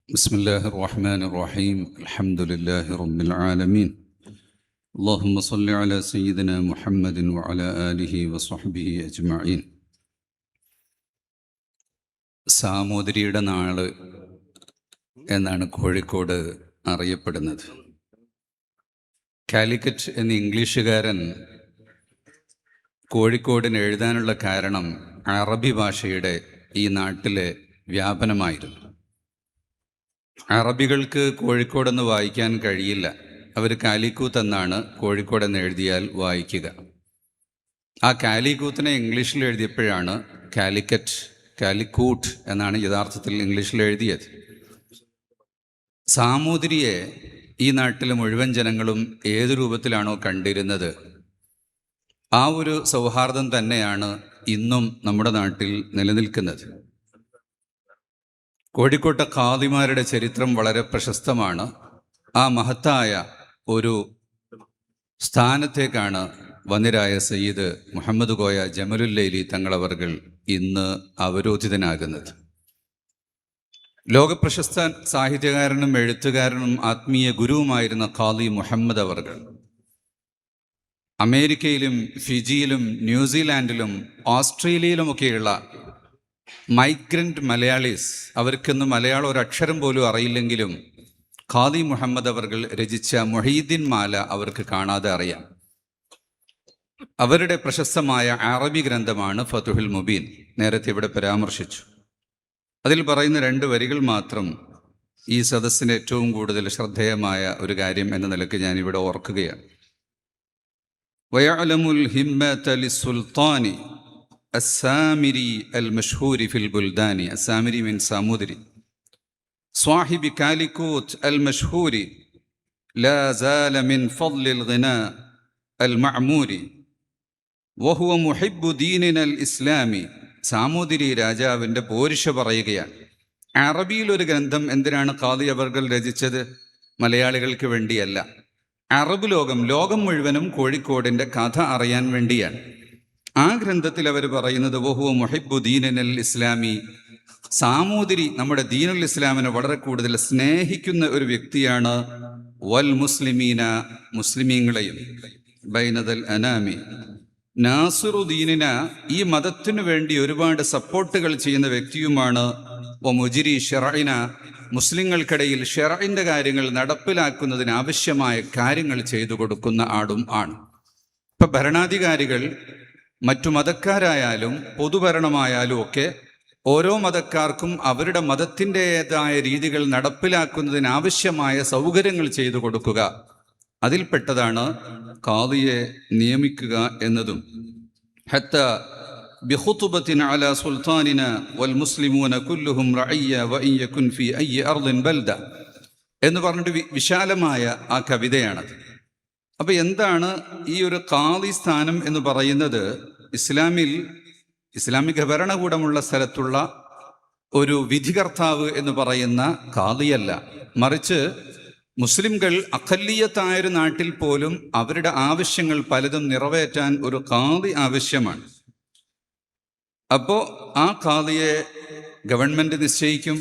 بسم الله الرحمن الرحيم الحمد لله رب العالمين اللهم صل على سيدنا محمد وعلى آله وصحبه أجمعين. സാമൂതിരിയുടെ നാള് എന്നാണ് കോഴിക്കോട് അറിയപ്പെടുന്നത്. കാലിക്കറ്റ് എന്ന ഇംഗ്ലീഷുകാരൻ കോഴിക്കോടിന് എഴുതാനുള്ള കാരണം അറബി ഭാഷയുടെ ഈ നാട്ടിലെ വ്യാപനമായിരുന്നു. അറബികൾക്ക് കോഴിക്കോടെന്ന് വായിക്കാൻ കഴിയില്ല. അവർ കാലിക്കൂത്ത് എന്നാണ് കോഴിക്കോടെന്ന് എഴുതിയാൽ വായിക്കുക. ആ കാലിക്കൂത്തിനെ ഇംഗ്ലീഷിൽ എഴുതിയപ്പോഴാണ് കാലിക്കൂട്ട് എന്നാണ് യഥാർത്ഥത്തിൽ ഇംഗ്ലീഷിൽ എഴുതിയത്. സാമൂതിരിയെ ഈ നാട്ടിലെ മുഴുവൻ ജനങ്ങളും ഏതു രൂപത്തിലാണോ കണ്ടിരുന്നത്, ആ ഒരു സൗഹാർദ്ദം തന്നെയാണ് ഇന്നും നമ്മുടെ നാട്ടിൽ നിലനിൽക്കുന്നത്. കോഴിക്കോട്ടെ ഖാദിമാരുടെ ചരിത്രം വളരെ പ്രശസ്തമാണ്. ആ മഹത്തായ ഒരു സ്ഥാനത്തേക്കാണ് വന്നിരായ സയ്യിദ് മുഹമ്മദ് കോയ ജമലുല്ലൈലി തങ്ങളവർകൾ ഇന്ന് അവരോധിതനാകുന്നത്. ലോകപ്രശസ്ത സാഹിത്യകാരനും എഴുത്തുകാരനും ആത്മീയ ഗുരുവുമായിരുന്ന ഖാദി മുഹമ്മദ് അവർകൾ അമേരിക്കയിലും ഫിജിയിലും ന്യൂസിലാൻഡിലും ഓസ്ട്രേലിയയിലുമൊക്കെയുള്ള മൈഗ്രൻ്റ് മലയാളീസ്, അവർക്കിന്ന് മലയാളം ഒരക്ഷരം പോലും അറിയില്ലെങ്കിലും ഖാദി മുഹമ്മദ് അവർകൾ രചിച്ച മുഹീദ്ദീൻ മാല അവർക്ക് കാണാതെ അറിയാം. അവരുടെ പ്രശസ്തമായ അറബി ഗ്രന്ഥമാണ് ഫതുഹുൽ മുബീൻ. നേരത്തെ ഇവിടെ പരാമർശിച്ചു. അതിൽ പറയുന്ന 2 വരികൾ മാത്രം ഈ സദസ്സിന് ഏറ്റവും കൂടുതൽ ശ്രദ്ധേയമായ ഒരു കാര്യം എന്ന നിലയ്ക്ക് ഞാനിവിടെ ഓർക്കുകയാണ്. വയഅലമുൽ ഹിമ്മത ലിസ്സുൽത്താനി السامري المشهور في البلدان. السامري من سامودري صاحب كاليكوت المشهور لا زال من فضل الغناء المعمور وهو محب ديننا الإسلامي. സാമൂതിരി രാജാവിൻ്റെ പോരിഷ പറയുകയാണ്. അറബിയിൽ ഒരു ഗ്രന്ഥം എന്തിനാണ് ഖാദി അവർകൾ രചിച്ചത്? മലയാളികൾക്ക് വേണ്ടിയല്ല. അറബ് ലോകം മുഴുവനും കോഴിക്കോടിൻ്റെ കഥ അറിയാൻ വേണ്ടിയാണ്. ആ ഗ്രന്ഥത്തിൽ അവർ പറയുന്നത് വഹുവ മുഹിബ്ബു ദീനിനൽ ഇസ്ലാമി, സാമൂതിരി നമ്മുടെ ദീനുൽ ഇസ്ലാമിനെ വളരെ കൂടുതൽ സ്നേഹിക്കുന്ന ഒരു വ്യക്തിയാണ്. വൽ മുസ്ലിമീന, മുസ്ലിമീങ്ങളെയും, ബൈനദൽ അനാമി നാസിറു ദീനിന, ഈ മതത്തിനു വേണ്ടി ഒരുപാട് സപ്പോർട്ടുകൾ ചെയ്യുന്ന വ്യക്തിയുമാണ്. വ മുജിരി ഷറഇന, മുസ്ലിങ്ങൾക്കിടയിൽ ഷറഇന്റെ കാര്യങ്ങൾ നടപ്പിലാക്കുന്നതിന് ആവശ്യമായ കാര്യങ്ങൾ ചെയ്തു കൊടുക്കുന്ന ആളും ആണ്. ഇപ്പൊ ഭരണാധികാരികൾ മറ്റു മതക്കാരായാലും പൊതുഭരണമായാലും ഒക്കെ ഓരോ മതക്കാർക്കും അവരുടെ മതത്തിൻ്റെതായ രീതികൾ നടപ്പിലാക്കുന്നതിന് ആവശ്യമായ സൗകര്യങ്ങൾ ചെയ്തു കൊടുക്കുക. അതിൽപ്പെട്ടതാണ് ഖാദിയെ നിയമിക്കുക എന്നതും. ഹത്ത ബിഖുതുബത്തിൻ അലാ സുൽത്താനിന വൽ മുസ്ലിമൂന കുല്ലുഹും റഅയ്യ വഇൻ യകുൻ ഫീ അയ്യി അർദിൻ ബൽദ എന്ന് പറഞ്ഞിട്ട് വിശാലമായ ആ കവിതയാണത്. അപ്പൊ എന്താണ് ഈ ഒരു ഖാദി സ്ഥാനം എന്ന് പറയുന്നത്? ഇസ്ലാമിക ഭരണകൂടമുള്ള സ്ഥലത്തുള്ള ഒരു വിധികർത്താവ് എന്ന് പറയുന്ന ഖാദിയല്ല, മറിച്ച് മുസ്ലിംകൾ അഖല്ലിയത്തായൊരു നാട്ടിൽ പോലും അവരുടെ ആവശ്യങ്ങൾ പലതും നിറവേറ്റാൻ ഒരു ഖാദി ആവശ്യമാണ്. അപ്പോൾ ആ ഖാദിയെ ഗവൺമെന്റ് നിശ്ചയിക്കും,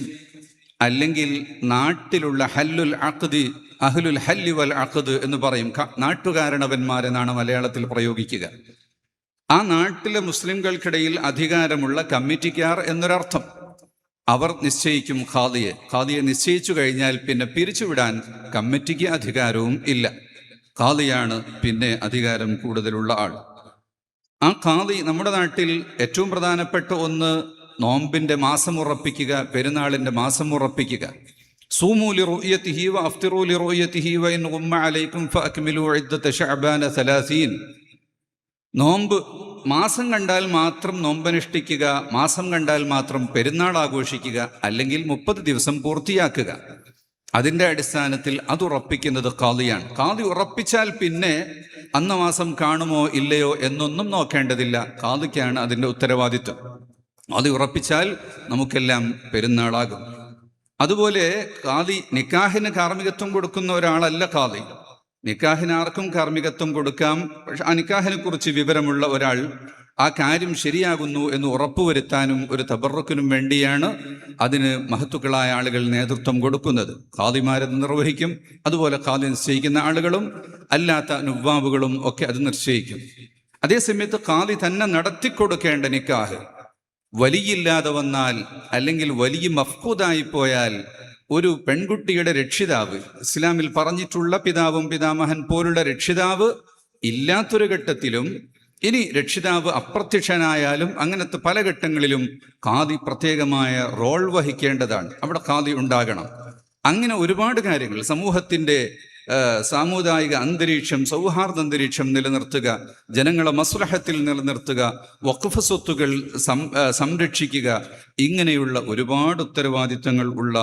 അല്ലെങ്കിൽ നാട്ടിലുള്ള ഹല്ലുൽ അഖ്ദി, അഹ്ലുൽ ഹല്ലി വൽ അഖ്ദ് എന്ന് പറയും. നാട്ടുകാരണവന്മാരെന്നാണ് മലയാളത്തിൽ പ്രയോഗിക്കുക. ആ നാട്ടിലെ മുസ്ലിംകൾക്കിടയിൽ അധികാരമുള്ള കമ്മിറ്റിക്കാർ എന്നൊരർത്ഥം. അവർ നിശ്ചയിക്കും ഖാദിയെ നിശ്ചയിച്ചു കഴിഞ്ഞാൽ പിന്നെ പിരിച്ചുവിടാൻ കമ്മിറ്റിക്ക് അധികാരവും ഇല്ല. ഖാദിയാണ് പിന്നെ അധികാരം കൂടുതലുള്ള ആൾ. ആ ഖാദി നമ്മുടെ നാട്ടിൽ ഏറ്റവും പ്രധാനപ്പെട്ട ഒന്ന് നോമ്പിന്റെ മാസം ഉറപ്പിക്കുക, പെരുന്നാളിന്റെ മാസം ഉറപ്പിക്കുക. സൂമു ലിറുയതിഹി വഅഫ്തിറു ലിറുയതിഹി വഇൻ ഗുമ്മ അലൈക്കും ഫഅക്മിലു ഇദ്ദത ശഅബാന 30. നോമ്പ് മാസം കണ്ടാൽ മാത്രം നോമ്പനുഷ്ഠിക്കുക, മാസം കണ്ടാൽ മാത്രം പെരുന്നാൾ ആഘോഷിക്കുക, അല്ലെങ്കിൽ 30 ദിവസം പൂർത്തിയാക്കുക. അതിൻ്റെ അടിസ്ഥാനത്തിൽ അത് ഉറപ്പിക്കുന്നത് ഖാദിയാണ്. ഖാദി ഉറപ്പിച്ചാൽ പിന്നെ അന്ന മാസം കാണുമോ ഇല്ലയോ എന്നൊന്നും നോക്കേണ്ടതില്ല. ഖാദിക്കാണ് അതിൻ്റെ ഉത്തരവാദിത്വം. അത് ഉറപ്പിച്ചാൽ നമുക്കെല്ലാം പെരുന്നാളാകും. അതുപോലെ ഖാദി നിക്കാഹിന് കാർമ്മികത്വം കൊടുക്കുന്ന ഒരാളല്ല ഖാദി. നിക്കാഹിന് ആർക്കും കാർമ്മികത്വം കൊടുക്കാം. പക്ഷെ ആ നിക്കാഹിനെ കുറിച്ച് വിവരമുള്ള ഒരാൾ ആ കാര്യം ശരിയാകുന്നു എന്ന് ഉറപ്പുവരുത്താനും ഒരു തബറുക്കിനും വേണ്ടിയാണ് അതിന് മഹത്തുക്കളായ ആളുകൾ നേതൃത്വം കൊടുക്കുന്നത്. ഖാദിമാരത് നിർവഹിക്കും, അതുപോലെ ഖാദി നിശ്ചയിക്കുന്ന ആളുകളും അല്ലാത്ത നുവാബുകളും ഒക്കെ അത് നിശ്ചയിക്കും. അതേസമയത്ത് ഖാദി തന്നെ നടത്തിക്കൊടുക്കേണ്ട നിക്കാഹ് വലിയില്ലാതെ വന്നാൽ, അല്ലെങ്കിൽ വലിയ മഫ്കൂദായി പോയാൽ, ഒരു പെൺകുട്ടിയുടെ രക്ഷിതാവ്, ഇസ്ലാമിൽ പറഞ്ഞിട്ടുള്ള പിതാവും പിതാമഹൻ പോലുള്ള രക്ഷിതാവ് ഇല്ലാത്തൊരു ഘട്ടത്തിലും, ഇനി രക്ഷിതാവ് അപ്രത്യക്ഷനായാലും, അങ്ങനത്തെ പല ഘട്ടങ്ങളിലും ഖാദി പ്രത്യേകമായ റോൾ വഹിക്കേണ്ടതാണ്. അവിടെ ഖാദി ഉണ്ടാകണം. അങ്ങനെ ഒരുപാട് കാര്യങ്ങൾ, സമൂഹത്തിന്റെ സാമുദായിക അന്തരീക്ഷം, സൗഹാർദ്ദ അന്തരീക്ഷം നിലനിർത്തുക, ജനങ്ങളെ മസ്ലഹത്തിൽ നിലനിർത്തുക, വഖഫ് സ്വത്തുകൾ സംരക്ഷിക്കുക, ഇങ്ങനെയുള്ള ഒരുപാട് ഉത്തരവാദിത്തങ്ങൾ ഉള്ള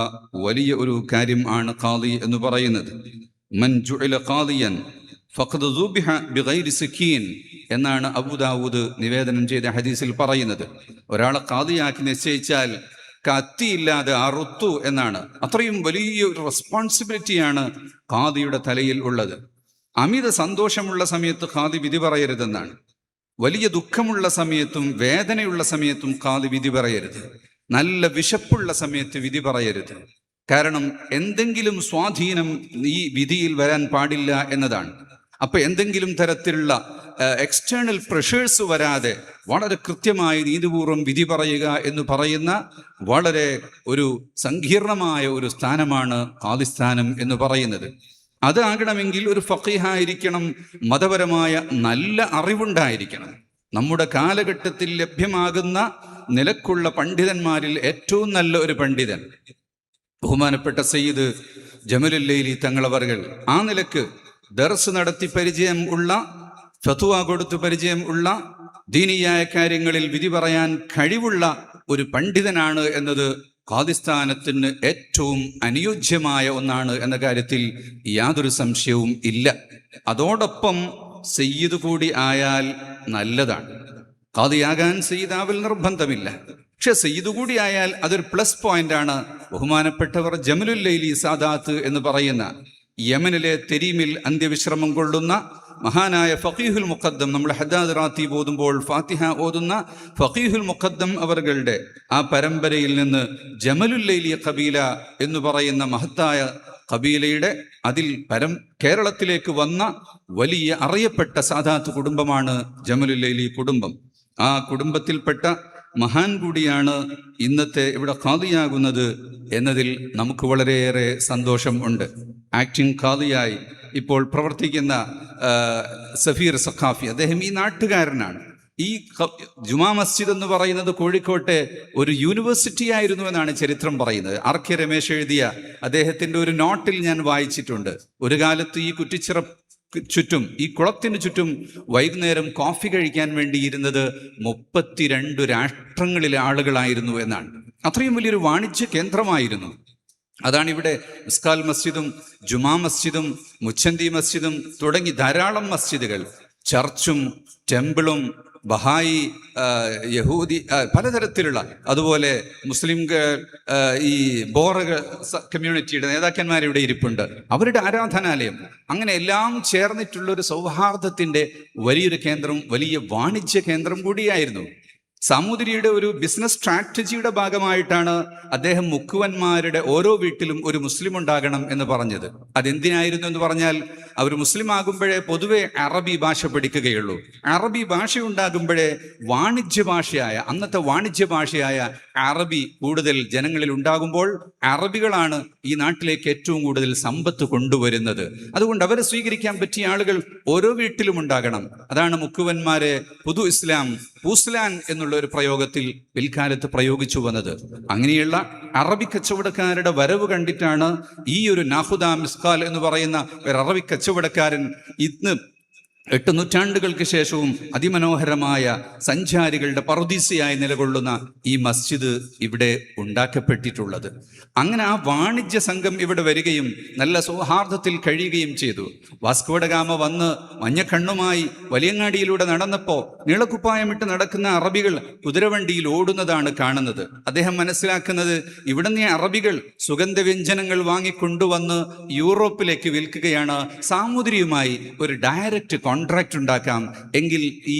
വലിയ ഒരു കാര്യം ആണ് ഖാദി എന്ന് പറയുന്നത്. മൻ ജുഇല ഖാദിയൻ ഫഖദ് ദുബിഹ ബിഗൈരി സിക്കീൻ എന്നാണ് അബൂ ദാവൂദ് നിവേദനം ചെയ്ത ഹദീസിൽ പറയുന്നത്. ഒരാളെ ഖാദിയാക്കി നിശ്ചയിച്ചാൽ കത്തിയില്ലാതെ അറുത്തു എന്നാണ്. അത്രയും വലിയ ഒരു റെസ്പോൺസിബിലിറ്റിയാണ് ഖാദിയുടെ തലയിൽ ഉള്ളത്. അമിത സന്തോഷമുള്ള സമയത്ത് ഖാദി വിധി പറയരുതെന്നാണ്. വലിയ ദുഃഖമുള്ള സമയത്തും വേദനയുള്ള സമയത്തും ഖാദി വിധി പറയരുത്. നല്ല വിശപ്പുള്ള സമയത്ത് വിധി പറയരുത്. കാരണം എന്തെങ്കിലും സ്വാധീനം ഈ വിധിയിൽ വരാൻ പാടില്ല എന്നതാണ്. അപ്പൊ എന്തെങ്കിലും തരത്തിലുള്ള എക്സ്റ്റേണൽ പ്രഷേഴ്സ് വരാതെ വളരെ കൃത്യമായി നീതിപൂർവം വിധി പറയുക എന്ന് പറയുന്ന വളരെ ഒരു സങ്കീർണമായ ഒരു സ്ഥാനമാണ് ഖാദിസ്ഥാനം എന്ന് പറയുന്നത്. അതാകണമെങ്കിൽ ഒരു ഫഖീഹായിരിക്കണം, മതപരമായ നല്ല അറിവുണ്ടായിരിക്കണം. നമ്മുടെ കാലഘട്ടത്തിൽ ലഭ്യമാകുന്ന നിലക്കുള്ള പണ്ഡിതന്മാരിൽ ഏറ്റവും നല്ല ഒരു പണ്ഡിതൻ ബഹുമാനപ്പെട്ട സയ്യിദ് ജമലുൽ ലൈലി തങ്ങളവറുകൾ, ആ നിലക്ക് ദർസ് നടത്തി പരിചയം ഉള്ള, ഫത്വ കൊടുത്ത് പരിചയം ഉള്ള, ദീനിയായ കാര്യങ്ങളിൽ വിധി പറയാൻ കഴിവുള്ള ഒരു പണ്ഡിതനാണ് എന്നത് ഖാദിസ്ഥാനത്തിന് ഏറ്റവും അനുയോജ്യമായ ഒന്നാണ് എന്ന കാര്യത്തിൽ യാതൊരു സംശയവും ഇല്ല. അതോടൊപ്പം സയ്യിദ് കൂടി ആയാൽ നല്ലതാണ്. ഖാദിയാകാൻ സയ്യിദാവൽ നിർബന്ധമില്ല, പക്ഷെ സയ്യിദ് കൂടി ആയാൽ അതൊരു പ്ലസ് പോയിന്റ് ആണ്. ബഹുമാനപ്പെട്ടവർ ജമലുൽ ലൈലി സാദാത്ത് എന്ന് പറയുന്ന യമനിലെ തെരീമിൽ അന്ത്യവിശ്രമം കൊള്ളുന്ന മഹാനായ ഫഖീഹുൽ മുഖദ്ദം, നമ്മൾ ഹദ്ദാദ് റാത്തീബ് ഓതുമ്പോൾ ഫാത്തിഹ ഓതുന്ന ഫഖീഹുൽ മുഖദ്ദം അവരുടെ ആ പരമ്പരയിൽ നിന്ന് ജമലുൽ ലൈലി ഖബീല എന്ന് പറയുന്ന മഹത്തായ ഖബീലയുടെ അതിൽ കേരളത്തിലേക്ക് വന്ന വലിയ അറിയപ്പെട്ട സാദാത്ത് കുടുംബമാണ് ജമലുൽ ലൈലി കുടുംബം. ആ കുടുംബത്തിൽപ്പെട്ട മഹാൻ കൂടിയാണ് ഇന്നത്തെ ഇവിടെ ഖാദിയാകുന്നത് എന്നതിൽ നമുക്ക് വളരെയേറെ സന്തോഷം ഉണ്ട്. ആക്ടിംഗ് ഖാദിയായി ഇപ്പോൾ പ്രവർത്തിക്കുന്ന സഫീർ സഖാഫി, അദ്ദേഹം ഈ നാട്ടുകാരനാണ്. ഈ ജുമാ മസ്ജിദ് എന്ന് പറയുന്നത് കോഴിക്കോട്ടെ ഒരു യൂണിവേഴ്സിറ്റി ആയിരുന്നു എന്നാണ് ചരിത്രം പറയുന്നത്. ആർ കെ രമേശ് എഴുതിയ അദ്ദേഹത്തിന്റെ ഒരു നോട്ടിൽ ഞാൻ വായിച്ചിട്ടുണ്ട്. ഒരു കാലത്ത് ഈ കുറ്റിച്ചിറ ചുറ്റും, ഈ കുളത്തിന് ചുറ്റും വൈകുന്നേരം കോഫി കഴിക്കാൻ വേണ്ടി ഇരുന്നത് 32 രാഷ്ട്രങ്ങളിലെ ആളുകളായിരുന്നു എന്നാണ്. അത്രയും വലിയൊരു വാണിജ്യ കേന്ദ്രമായിരുന്നു. അതാണ് ഇവിടെ മിസ്കാൽ മസ്ജിദും ജുമാ മസ്ജിദും മുച്ചന്തി മസ്ജിദും തുടങ്ങി ധാരാളം മസ്ജിദുകൾ, ചർച്ചും ടെമ്പിളും ബഹായി, യഹൂദി, പലതരത്തിലുള്ള, അതുപോലെ മുസ്ലിം ഈ ബോറ കമ്മ്യൂണിറ്റിയുടെ നേതാക്കന്മാർ ഇവിടെ ഇരിപ്പുണ്ട്, അവരുടെ ആരാധനാലയം, അങ്ങനെ എല്ലാം ചേർന്നിട്ടുള്ള ഒരു സൗഹാർദ്ദത്തിന്റെ വലിയൊരു കേന്ദ്രം, വലിയ വാണിജ്യ കേന്ദ്രം കൂടിയായിരുന്നു. സാമൂതിരിയുടെ ഒരു ബിസിനസ് സ്ട്രാറ്റജിയുടെ ഭാഗമായിട്ടാണ് അദ്ദേഹം മുക്കുവന്മാരുടെ ഓരോ വീട്ടിലും ഒരു മുസ്ലിം ഉണ്ടാകണം എന്ന് പറഞ്ഞത്. അതെന്തിനായിരുന്നു എന്ന് പറഞ്ഞാൽ, അവർ മുസ്ലിം ആകുമ്പോഴേ പൊതുവെ അറബി ഭാഷ പഠിക്കുകയുള്ളൂ. അറബി ഭാഷ ഉണ്ടാകുമ്പോഴേ വാണിജ്യ ഭാഷയായ, അന്നത്തെ വാണിജ്യ ഭാഷയായ അറബി കൂടുതൽ ജനങ്ങളിൽ ഉണ്ടാകുമ്പോൾ അറബികളാണ് ഈ നാട്ടിലേക്ക് ഏറ്റവും കൂടുതൽ സമ്പത്ത് കൊണ്ടുവരുന്നത്. അതുകൊണ്ട് അവരെ സ്വീകരിക്കാൻ പറ്റിയ ആളുകൾ ഓരോ വീട്ടിലും ഉണ്ടാകണം. അതാണ് മുക്കുവന്മാരെ പുതു ഇസ്ലാം, പൂസ്ലാൻ എന്നുള്ള ഒരു പ്രയോഗത്തിൽ പിൽക്കാലത്ത് പ്രയോഗിച്ചു വന്നത്. അങ്ങനെയുള്ള അറബി കച്ചവടക്കാരുടെ വരവ് കണ്ടിട്ടാണ് ഈ ഒരു നാഹുദ മിസ്കാൽ എന്ന് പറയുന്ന ഒരു അറബി കച്ചവടക്കാരൻ ഇന്ന് 8 നൂറ്റാണ്ടുകൾക്ക് ശേഷവും അതിമനോഹരമായ സഞ്ചാരികളുടെ പറുദീസയായി നിലകൊള്ളുന്ന ഈ മസ്ജിദ് ഇവിടെ ഉണ്ടാക്കപ്പെട്ടിട്ടുള്ളത്. അങ്ങനെ ആ വാണിജ്യ സംഘം ഇവിടെ വരികയും നല്ല സൗഹാർദ്ദത്തിൽ കഴിയുകയും ചെയ്തു. വാസ്കോ ഡ ഗാമ വന്ന് മഞ്ഞക്കണ്ണുമായി വലിയങ്ങാടിയിലൂടെ നടന്നപ്പോൾ നീളക്കുപ്പായമിട്ട് നടക്കുന്ന അറബികൾ കുതിരവണ്ടിയിൽ ഓടുന്നതാണ് കാണുന്നത്. അദ്ദേഹം മനസ്സിലാക്കുന്നത്, ഇവിടുന്ന് അറബികൾ സുഗന്ധവ്യഞ്ജനങ്ങൾ വാങ്ങിക്കൊണ്ടുവന്ന് യൂറോപ്പിലേക്ക് വിൽക്കുകയാണ്. സാമൂതിരിയുമായി ഒരു ഡയറക്റ്റ് കോൺട്രാക്റ്റ് ഉണ്ടാക്കാം, എങ്കിൽ ഈ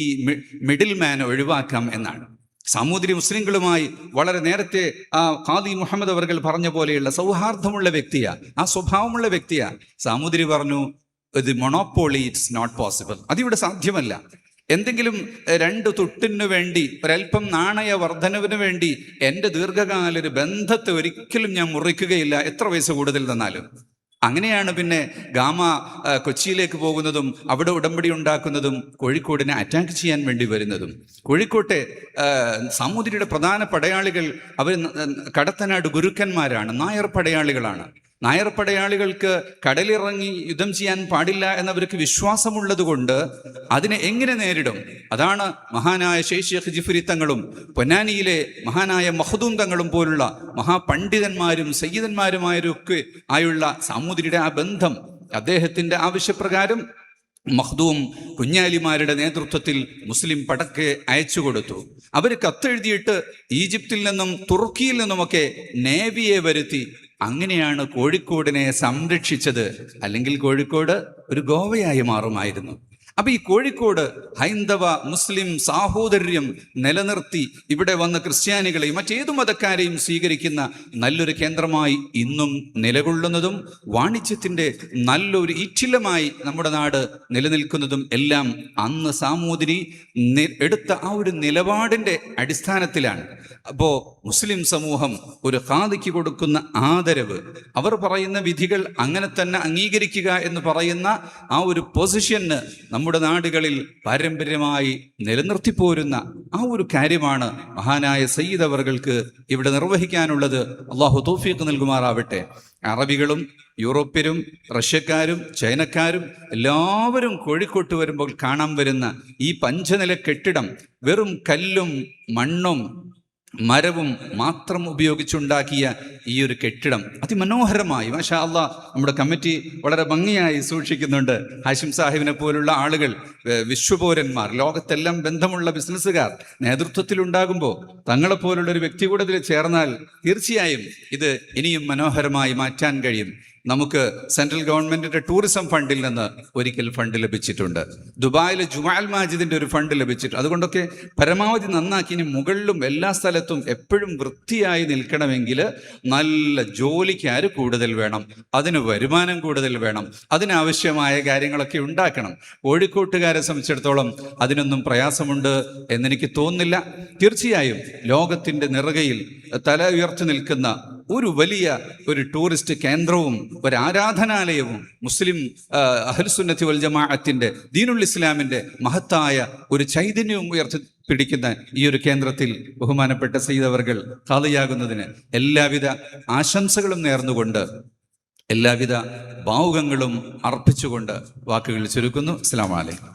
മിഡിൽ മാൻ ഒഴിവാക്കാം എന്നാണ്. സാമൂതിരി മുസ്ലിങ്ങളുമായി വളരെ നേരത്തെ ആ ഖാദി മുഹമ്മദ് അവർകൾ പറഞ്ഞ പോലെയുള്ള സൗഹാർദ്ദമുള്ള വ്യക്തിയാ, ആ സ്വഭാവമുള്ള വ്യക്തിയാ. സാമൂതിരി പറഞ്ഞു, ഇത് മൊണോപ്പോളി ഇറ്റ്സ് നോട്ട് പോസിബിൾ, അതിവിടെ സാധ്യമല്ല. എന്തെങ്കിലും 2 തുട്ടിന് വേണ്ടി, ഒരല്പം നാണയ വർധനവിന് വേണ്ടി എൻ്റെ ദീർഘകാല ഒരു ബന്ധത്തെ ഒരിക്കലും ഞാൻ മുറിക്കുകയില്ല, എത്ര പൈസ കൂടുതൽ തന്നാലും. അങ്ങനെയാണ് പിന്നെ ഗാമ കൊച്ചിയിലേക്ക് പോകുന്നതും അവിടെ ഉടമ്പടി ഉണ്ടാക്കുന്നതും കോഴിക്കോടിനെ അറ്റാക്ക് ചെയ്യാൻ വേണ്ടി വരുന്നതും. കോഴിക്കോട്ടെ സാമൂതിരിയുടെ പ്രധാന പടയാളികൾ അവർ കടത്തനാട് ഗുരുക്കന്മാരാണ്, നായർ പടയാളികളാണ്. നായർ പടയാളികൾക്ക് കടലിറങ്ങി യുദ്ധം ചെയ്യാൻ പാടില്ല എന്നവർക്ക് വിശ്വാസമുള്ളത് കൊണ്ട് അതിനെ എങ്ങനെ നേരിടും? അതാണ് മഹാനായ ശൈഖ് ജിഫ്രി തങ്ങളും പൊന്നാനിയിലെ മഹാനായ മഖ്ദൂം തങ്ങളും പോലുള്ള മഹാപണ്ഡിതന്മാരും സയ്യിദന്മാരുമായൊക്കെ ആയുള്ള സാമൂതിരിയുടെ ആ ബന്ധം. അദ്ദേഹത്തിന്റെ ആവശ്യപ്രകാരം മഖ്ദൂം കുഞ്ഞാലിമാരുടെ നേതൃത്വത്തിൽ മുസ്ലിം പടക്ക് അയച്ചു കൊടുത്തു. അവർ കത്തെഴുതിയിട്ട് ഈജിപ്തിൽ നിന്നും തുർക്കിയിൽ നിന്നുമൊക്കെ നേവിയെ വരുത്തി. അങ്ങനെയാണ് കോഴിക്കോടിനെ സംരക്ഷിച്ചത്. അല്ലെങ്കിൽ കോഴിക്കോട് ഒരു ഗോവയായി മാറുമായിരുന്നു. അപ്പൊ ഈ കോഴിക്കോട് ഹൈന്ദവ മുസ്ലിം സാഹോദര്യം നിലനിർത്തി ഇവിടെ വന്ന ക്രിസ്ത്യാനികളെയും മറ്റേതു മതക്കാരെയും സ്വീകരിക്കുന്ന നല്ലൊരു കേന്ദ്രമായി ഇന്നും നിലകൊള്ളുന്നതും വാണിജ്യത്തിന്റെ നല്ലൊരു ഈറ്റില്ലമായി നമ്മുടെ നാട് നിലനിൽക്കുന്നതും എല്ലാം അന്ന് സാമൂതിരി എടുത്ത ആ ഒരു നിലപാടിന്റെ അടിസ്ഥാനത്തിലാണ്. അപ്പോ മുസ്ലിം സമൂഹം ഒരു ഖാദിക്ക് കൊടുക്കുന്ന ആദരവ്, അവർ പറയുന്ന വിധികൾ അങ്ങനെ തന്നെ അംഗീകരിക്കുക എന്ന് പറയുന്ന ആ ഒരു പൊസിഷന് നമ്മുടെ നാടുകളിൽ പാരമ്പര്യമായി നിലനിർത്തിപ്പോരുന്ന ആ ഒരു കാര്യമാണ് മഹാനായ സയ്യിദ് അവർക്ക് ഇവിടെ നിർവഹിക്കാനുള്ളത്. അള്ളാഹു തൗഫീഖ് നൽകുമാറാവട്ടെ. അറബികളും യൂറോപ്യരും റഷ്യക്കാരും ചൈനക്കാരും എല്ലാവരും കോഴിക്കോട്ട് വരുമ്പോൾ കാണാൻ വരുന്ന ഈ 5 നില കെട്ടിടം വെറും കല്ലും മണ്ണും മരവും മാത്രം ഉപയോഗിച്ചുണ്ടാക്കിയ ഈ ഒരു കെട്ടിടം അതിമനോഹരമായി മാഷാ അല്ലാഹ് നമ്മുടെ കമ്മിറ്റി വളരെ ഭംഗിയായി സൂക്ഷിക്കുന്നുണ്ട്. ഹാഷിം സാഹിബിനെ പോലുള്ള ആളുകൾ, വിശ്വപൗരന്മാർ, ലോകത്തെല്ലാം ബന്ധമുള്ള ബിസിനസ്സുകാർ നേതൃത്വത്തിലുണ്ടാകുമ്പോൾ തങ്ങളെപ്പോലുള്ള ഒരു വ്യക്തി കൂടെ ഇതിൽ ചേർന്നാൽ തീർച്ചയായും ഇത് ഇനിയും മനോഹരമായി മാറ്റാൻ കഴിയും. നമുക്ക് സെൻട്രൽ ഗവൺമെന്റിന്റെ ടൂറിസം ഫണ്ടിൽ നിന്ന് ഒരിക്കൽ ഫണ്ട് ലഭിച്ചിട്ടുണ്ട്. ദുബായിലെ ജുമാൽ മാജിദിന്റെ ഒരു ഫണ്ട് ലഭിച്ചിട്ടുണ്ട്. അതുകൊണ്ടൊക്കെ പരമാവധി നന്നാക്കി ഇനി മുകളിലും എല്ലാ സ്ഥലത്തും എപ്പോഴും വൃത്തിയായി നിൽക്കണമെങ്കിൽ നല്ല ജോലിക്കാർ കൂടുതൽ വേണം, അതിന് വരുമാനം കൂടുതൽ വേണം, അതിനാവശ്യമായ കാര്യങ്ങളൊക്കെ ഉണ്ടാക്കണം. കോഴിക്കോട്ടുകാരെ സംബന്ധിച്ചിടത്തോളം അതിനൊന്നും പ്രയാസമുണ്ട് എന്നെനിക്ക് തോന്നുന്നില്ല. തീർച്ചയായും ലോകത്തിന്റെ നെറുകയിൽ തല ഉയർത്തി നിൽക്കുന്ന ഒരു വലിയ ഒരു ടൂറിസ്റ്റ് കേന്ദ്രവും ഒരു ആരാധനാലയവും മുസ്ലിം അഹ്ലുസുന്നത്തി വൽ ജമാഅത്തിന്റെ ദീനുൽ ഇസ്ലാമിന്റെ മഹത്തായ ഒരു ചൈതന്യവും ഉയർത്തി പിടിക്കുന്ന ഈ ഒരു കേന്ദ്രത്തിൽ ബഹുമാനപ്പെട്ട സയ്യിദ് അവർകൾ ഖാദിയാകുന്നതിന് എല്ലാവിധ ആശംസകളും നേർന്നുകൊണ്ട് എല്ലാവിധ ഭാവുകങ്ങളും അർപ്പിച്ചുകൊണ്ട് വാക്കുകൾ ചുരുക്കുന്നു. അസ്സലാമു അലൈക്കും.